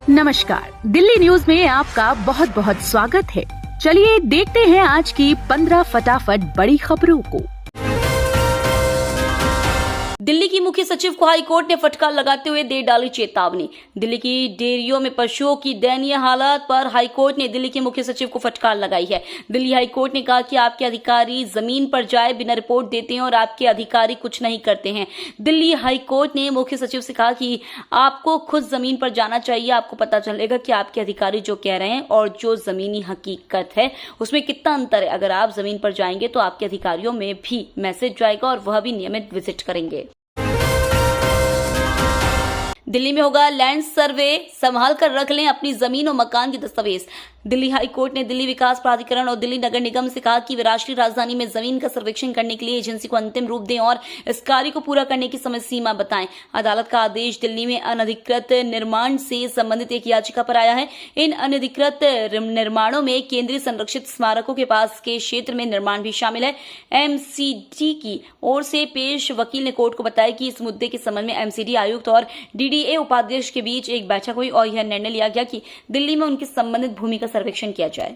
नमस्कार, दिल्ली न्यूज में आपका बहुत बहुत स्वागत है। चलिए देखते हैं आज की 15 फटाफट बड़ी खबरों को। दिल्ली की मुख्य सचिव को हाईकोर्ट ने फटकार लगाते हुए दे डाली चेतावनी। दिल्ली की डेयरियों में पशुओं की दयनीय हालत पर हाईकोर्ट ने दिल्ली के मुख्य सचिव को फटकार लगाई है। दिल्ली हाईकोर्ट ने कहा कि आपके अधिकारी जमीन पर जाए बिना रिपोर्ट देते हैं और आपके अधिकारी कुछ नहीं करते हैं। दिल्ली हाईकोर्ट ने मुख्य सचिव से कहा कि आपको खुद जमीन पर जाना चाहिए, आपको पता चलेगा कि आपके अधिकारी जो कह रहे हैं और जो जमीनी हकीकत है उसमें कितना अंतर है। अगर आप जमीन पर जाएंगे तो आपके अधिकारियों में भी मैसेज जाएगा और वह भी नियमित विजिट करेंगे। दिल्ली में होगा लैंड सर्वे, संभाल कर रख लें अपनी जमीन और मकान की दस्तावेज। दिल्ली हाई कोर्ट ने दिल्ली विकास प्राधिकरण और दिल्ली नगर निगम से कहा कि वे राष्ट्रीय राजधानी में जमीन का सर्वेक्षण करने के लिए एजेंसी को अंतिम रूप दें और इस कार्य को पूरा करने की समय सीमा बताएं। अदालत का आदेश दिल्ली में अनधिकृत निर्माण से संबंधित एक याचिका पर आया है। इन अनधिकृत निर्माणों में केंद्रीय संरक्षित स्मारकों के पास के क्षेत्र में निर्माण भी शामिल है। एमसीडी की ओर से पेश वकील ने कोर्ट को बताया कि इस मुद्दे के संबंध में एमसीडी आयुक्त और डीडीए उपाध्यक्ष के बीच एक बैठक हुई और यह निर्णय लिया गया कि दिल्ली में उनकी संबंधित भूमि का सर्वेक्षण किया जाए।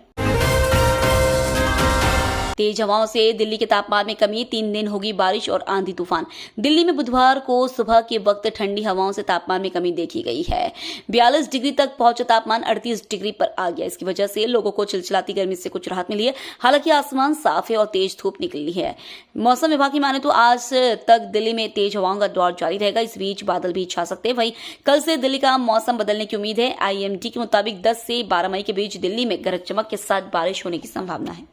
तेज हवाओं से दिल्ली के तापमान में कमी, 3 दिन होगी बारिश और आंधी तूफान। दिल्ली में बुधवार को सुबह के वक्त ठंडी हवाओं से तापमान में कमी देखी गई है। 42 डिग्री तक पहुंचा तापमान 38 डिग्री पर आ गया। इसकी वजह से लोगों को चिलचिलाती गर्मी से कुछ राहत मिली है। हालांकि आसमान साफ है और तेज धूप निकली है। मौसम विभाग की माने तो आज तक दिल्ली में तेज हवाओं का दौर जारी रहेगा। इस बीच बादल भी छा सकते हैं। वहीं कल से दिल्ली का मौसम बदलने की उम्मीद है। आईएमडी के मुताबिक 10 से 12 मई के बीच दिल्ली में गरज चमक के साथ बारिश होने की संभावना है।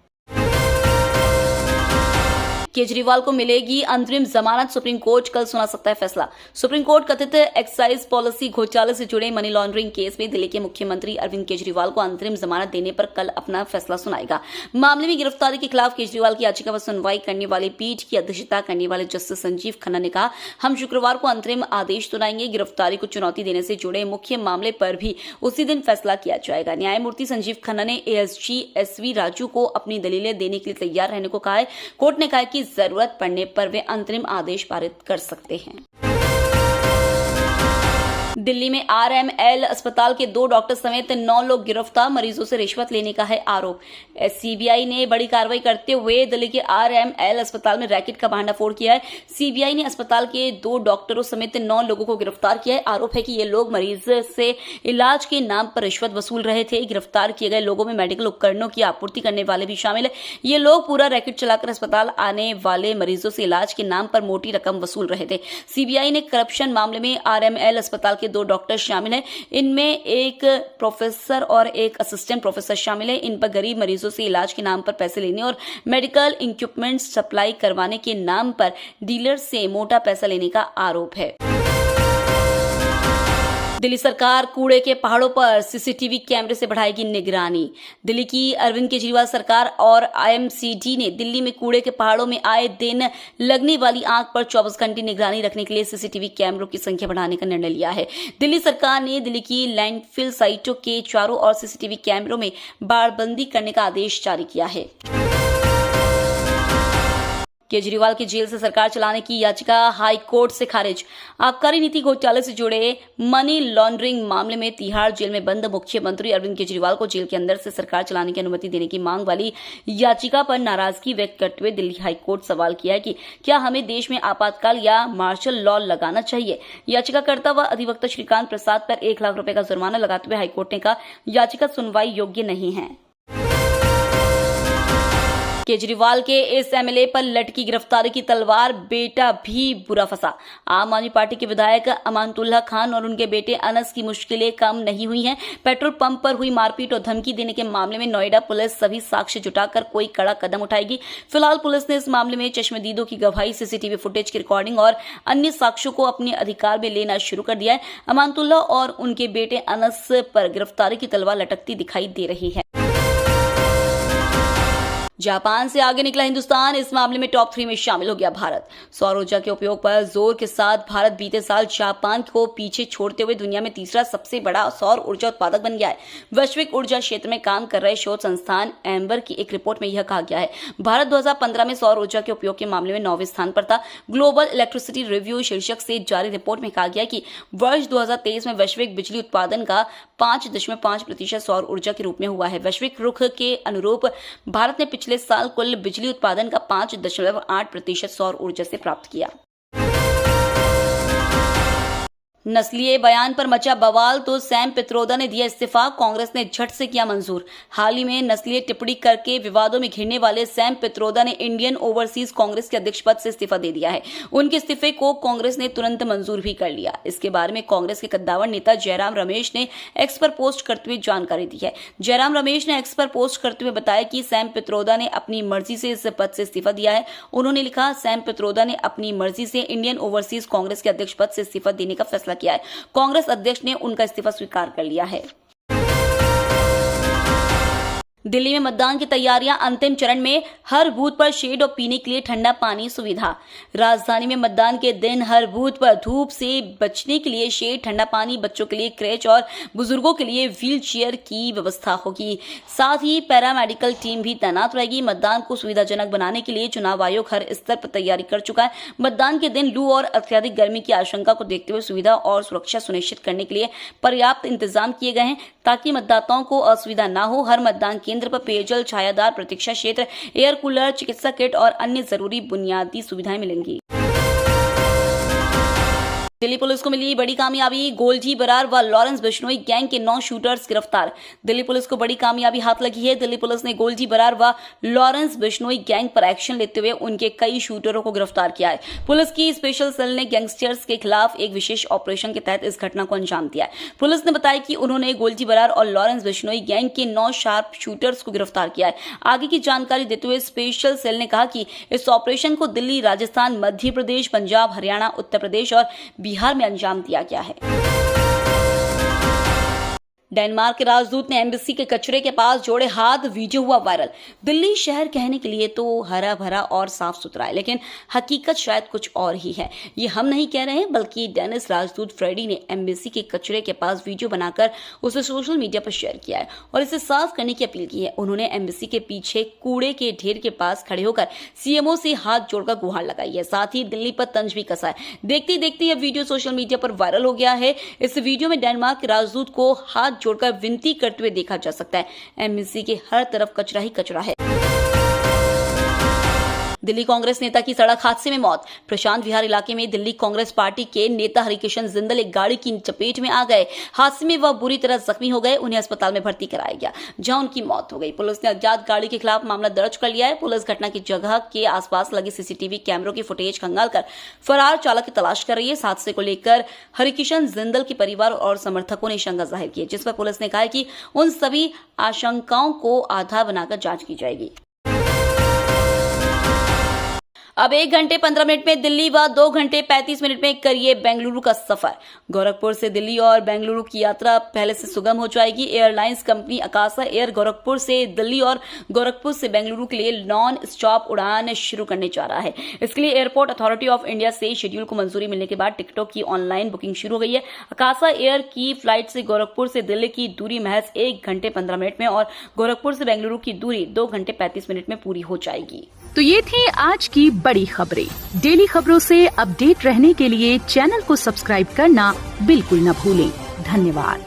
केजरीवाल को मिलेगी अंतरिम जमानत, सुप्रीम कोर्ट कल सुना सकता है फैसला। सुप्रीम कोर्ट कथित एक्साइज पॉलिसी घोटाले से जुड़े मनी लॉन्ड्रिंग केस में दिल्ली के मुख्यमंत्री अरविंद केजरीवाल को अंतरिम जमानत देने पर कल अपना फैसला सुनाएगा। मामले में गिरफ्तारी के खिलाफ केजरीवाल की याचिका पर सुनवाई करने वाली पीठ की अध्यक्षता करने वाले जस्टिस संजीव खन्ना ने कहा, हम शुक्रवार को अंतरिम आदेश सुनाएंगे। गिरफ्तारी को चुनौती देने से जुड़े मुख्य मामले पर भी उसी दिन फैसला किया जाएगा। न्यायमूर्ति संजीव खन्ना ने एएसजी एसवी राजू को अपनी दलीलें देने के लिए तैयार रहने को कहा है। कोर्ट ने कहा कि जरूरत पड़ने पर वे अंतरिम आदेश पारित कर सकते हैं। दिल्ली में आरएमएल अस्पताल के 2 डॉक्टर समेत 9 लोग गिरफ्तार, मरीजों से रिश्वत लेने का है आरोप। सीबीआई ने बड़ी कार्रवाई करते हुए दिल्ली के आरएमएल अस्पताल में रैकेट का भांडाफोड़ किया है। सीबीआई ने अस्पताल के 2 डॉक्टरों समेत 9 लोगों को गिरफ्तार किया है। आरोप है कि ये लोग मरीज से इलाज के नाम पर रिश्वत वसूल रहे थे। गिरफ्तार किए गए लोगों में मेडिकल उपकरणों की आपूर्ति करने वाले भी शामिल है। ये लोग पूरा रैकेट चलाकर अस्पताल आने वाले मरीजों से इलाज के नाम पर मोटी रकम वसूल रहे थे। सीबीआई ने करप्शन मामले में आरएमएल अस्पताल 2 डॉक्टर शामिल हैं। इनमें एक प्रोफेसर और एक असिस्टेंट प्रोफेसर शामिल हैं। इन पर गरीब मरीजों से इलाज के नाम पर पैसे लेने और मेडिकल इक्विपमेंट सप्लाई करवाने के नाम पर डीलर से मोटा पैसा लेने का आरोप है। दिल्ली सरकार कूड़े के पहाड़ों पर सीसीटीवी कैमरे से बढ़ाएगी निगरानी। दिल्ली की अरविंद केजरीवाल सरकार और आईएमसीडी ने दिल्ली में कूड़े के पहाड़ों में आए दिन लगने वाली आग पर 24 घंटे निगरानी रखने के लिए सीसीटीवी कैमरों की संख्या बढ़ाने का निर्णय लिया है। दिल्ली सरकार ने दिल्ली की लैंडफिल साइटों के चारों ओर सीसीटीवी कैमरों में बाड़बंदी करने का आदेश जारी किया है। केजरीवाल की जेल से सरकार चलाने की याचिका हाई कोर्ट से खारिज। आबकारी नीति घोटाले से जुड़े मनी लॉन्ड्रिंग मामले में तिहाड़ जेल में बंद मुख्यमंत्री अरविंद केजरीवाल को जेल के अंदर से सरकार चलाने की अनुमति देने की मांग वाली याचिका पर नाराजगी व्यक्त करते हुए दिल्ली हाई कोर्ट सवाल किया है कि क्या हमें देश में आपातकाल या मार्शल लॉ लगाना चाहिए। याचिकाकर्ता व अधिवक्ता श्रीकांत प्रसाद पर 1 लाख रुपए का जुर्माना लगाते हुए हाईकोर्ट ने कहा, याचिका सुनवाई योग्य नहीं है। केजरीवाल के इस एमएलए पर लटकी गिरफ्तारी की तलवार, बेटा भी बुरा फंसा। आम आदमी पार्टी के विधायक अमानतुल्लाह खान और उनके बेटे अनस की मुश्किलें कम नहीं हुई हैं। पेट्रोल पंप पर हुई मारपीट और धमकी देने के मामले में नोएडा पुलिस सभी साक्ष्य जुटाकर कोई कड़ा कदम उठाएगी। फिलहाल पुलिस ने इस मामले में चश्मदीदों की गवाही, सीसीटीवी फुटेज की रिकॉर्डिंग और अन्य साक्ष्यों को अपने अधिकार में लेना शुरू कर दिया है। अमानतुल्लाह और उनके बेटे अनस पर गिरफ्तारी की तलवार लटकती दिखाई दे रही है। जापान से आगे निकला हिंदुस्तान, इस मामले में टॉप 3 में शामिल हो गया भारत। सौर ऊर्जा के उपयोग पर जोर के साथ भारत बीते साल जापान को पीछे छोड़ते हुए दुनिया में तीसरा सबसे बड़ा सौर ऊर्जा उत्पादक बन गया है। वैश्विक ऊर्जा क्षेत्र में काम कर रहे शोध संस्थान एम्बर की एक रिपोर्ट में यह कहा गया है। भारत 2015 में सौर ऊर्जा के उपयोग के मामले में 9वें स्थान पर था। ग्लोबल इलेक्ट्रिसिटी रिव्यू शीर्षक से जारी रिपोर्ट में कहा गया कि वर्ष 2023 में वैश्विक बिजली उत्पादन का 5.5% सौर ऊर्जा के रूप में हुआ है। वैश्विक रुख के अनुरूप भारत ने पिछले साल कुल बिजली उत्पादन का 5.8% सौर ऊर्जा से प्राप्त किया। नस्लीय बयान पर मचा बवाल तो सैम पित्रोदा ने दिया इस्तीफा, कांग्रेस ने झट से किया मंजूर। हाल ही में नस्लीय टिप्पणी करके विवादों में घिरने वाले सैम पित्रोदा ने इंडियन ओवरसीज कांग्रेस के अध्यक्ष पद से इस्तीफा दे दिया है। उनके इस्तीफे को कांग्रेस ने तुरंत मंजूर भी कर लिया। इसके बारे में कांग्रेस के कद्दावर नेता जयराम रमेश ने एक्स पर पोस्ट करते हुए जानकारी दी है। जयराम रमेश ने एक्स पर पोस्ट करते हुए बताया कि सैम पित्रोदा ने अपनी मर्जी से इस पद से इस्तीफा दिया है। उन्होंने लिखा, सैम पित्रोदा ने अपनी मर्जी से इंडियन ओवरसीज कांग्रेस के अध्यक्ष पद से इस्तीफा देने का फैसला किया है। कांग्रेस अध्यक्ष ने उनका इस्तीफा स्वीकार कर लिया है। दिल्ली में मतदान की तैयारियां अंतिम चरण में, हर बूथ पर शेड और पीने के लिए ठंडा पानी सुविधा। राजधानी में मतदान के दिन हर बूथ पर धूप से बचने के लिए शेड, ठंडा पानी, बच्चों के लिए क्रेच और बुजुर्गों के लिए व्हील चेयर की व्यवस्था होगी। साथ ही पैरामेडिकल टीम भी तैनात रहेगी। मतदान को सुविधाजनक बनाने के लिए चुनाव आयोग हर स्तर पर तैयारी कर चुका है। मतदान के दिन लू और अत्यधिक गर्मी की आशंका को देखते हुए सुविधा और सुरक्षा सुनिश्चित करने के लिए पर्याप्त इंतजाम किए गए हैं ताकि मतदाताओं को असुविधा न हो। हर मतदान केंद्र पर पेयजल, छायादार प्रतीक्षा क्षेत्र, एयर कूलर, चिकित्सा किट और अन्य जरूरी बुनियादी सुविधाएं मिलेंगी। दिल्ली पुलिस को मिली बड़ी कामयाबी, गोल्डी बरार व लॉरेंस बिश्नोई गैंग के 9 शूटर्स गिरफ्तार। दिल्ली पुलिस को बड़ी कामयाबी हाथ लगी है। दिल्ली पुलिस ने गोल्डी बरार व लॉरेंस बिश्नोई गैंग पर एक्शन लेते हुए उनके कई शूटरों को गिरफ्तार किया है। पुलिस की स्पेशल सेल ने गैंगस्टर्स के खिलाफ एक विशेष ऑपरेशन के तहत इस घटना को अंजाम दिया है। पुलिस ने बताया कि उन्होंने गोल्डी बरार और लॉरेंस बिश्नोई गैंग के 9 शार्प शूटर्स को गिरफ्तार किया है। आगे की जानकारी देते हुए स्पेशल सेल ने कहा कि इस ऑपरेशन को दिल्ली, राजस्थान, मध्य प्रदेश, पंजाब, हरियाणा, उत्तर प्रदेश और बिहार में अंजाम दिया गया है। डेनमार्क के राजदूत ने एम्बेसी के कचरे के पास जोड़े हाथ, वीडियो हुआ वायरल। दिल्ली शहर कहने के लिए तो हरा भरा और साफ सुथरा है, लेकिन हकीकत शायद कुछ और ही है। ये हम नहीं कह रहे हैं, बल्कि डेनिस राजदूत फ्रेडी ने एम्बेसी के कचरे के पास वीडियो बनाकर उसे सोशल मीडिया पर शेयर किया है और इसे साफ करने की अपील की है। उन्होंने एम्बेसी के पीछे कूड़े के ढेर के पास खड़े होकर सीएमओ से हाथ जोड़कर गुहार लगाई है। साथ ही दिल्ली पर तंज भी कसा है। देखते देखते यह वीडियो सोशल मीडिया पर वायरल हो गया है। इस वीडियो में डेनमार्क के राजदूत को हाथ जोड़कर विनती करते हुए देखा जा सकता है। एम्बेसी के हर तरफ कचरा ही कचरा है। दिल्ली कांग्रेस नेता की सड़क हादसे में मौत। प्रशांत विहार इलाके में दिल्ली कांग्रेस पार्टी के नेता हरिकिशन जिंदल एक गाड़ी की चपेट में आ गए। हादसे में वह बुरी तरह जख्मी हो गए। उन्हें अस्पताल में भर्ती कराया गया, जहां उनकी मौत हो गई। पुलिस ने अज्ञात गाड़ी के खिलाफ मामला दर्ज कर लिया है। पुलिस घटना की जगह के आसपास लगे सीसीटीवी कैमरों की फुटेज खंगालकर फरार चालक की तलाश कर रही है। इस हादसे को लेकर हरिकिशन जिंदल के परिवार और समर्थकों ने शंका जाहिर की है, जिस पर पुलिस ने कहा है कि उन सभी आशंकाओं को आधार बनाकर जांच की जाएगी। अब 1 घंटे 15 मिनट में दिल्ली व 2 घंटे 35 मिनट में करिए बेंगलुरु का सफर। गोरखपुर से दिल्ली और बेंगलुरु की यात्रा पहले से सुगम हो जाएगी। एयरलाइंस कंपनी आकाशा एयर गोरखपुर से दिल्ली और गोरखपुर से बेंगलुरु के लिए नॉन स्टॉप उड़ान शुरू करने जा रहा है। इसके लिए एयरपोर्ट अथॉरिटी ऑफ इंडिया से शेड्यूल को मंजूरी मिलने के बाद टिकटों की ऑनलाइन बुकिंग शुरू हो गई है। आकाशा एयर की फ्लाइट से गोरखपुर से दिल्ली की दूरी महज 1 घंटे 15 मिनट में और गोरखपुर से बेंगलुरु की दूरी 2 घंटे 35 मिनट में पूरी हो जाएगी। तो ये थी आज की बड़ी खबरें। डेली खबरों से अपडेट रहने के लिए चैनल को सब्सक्राइब करना बिल्कुल न भूलें। धन्यवाद।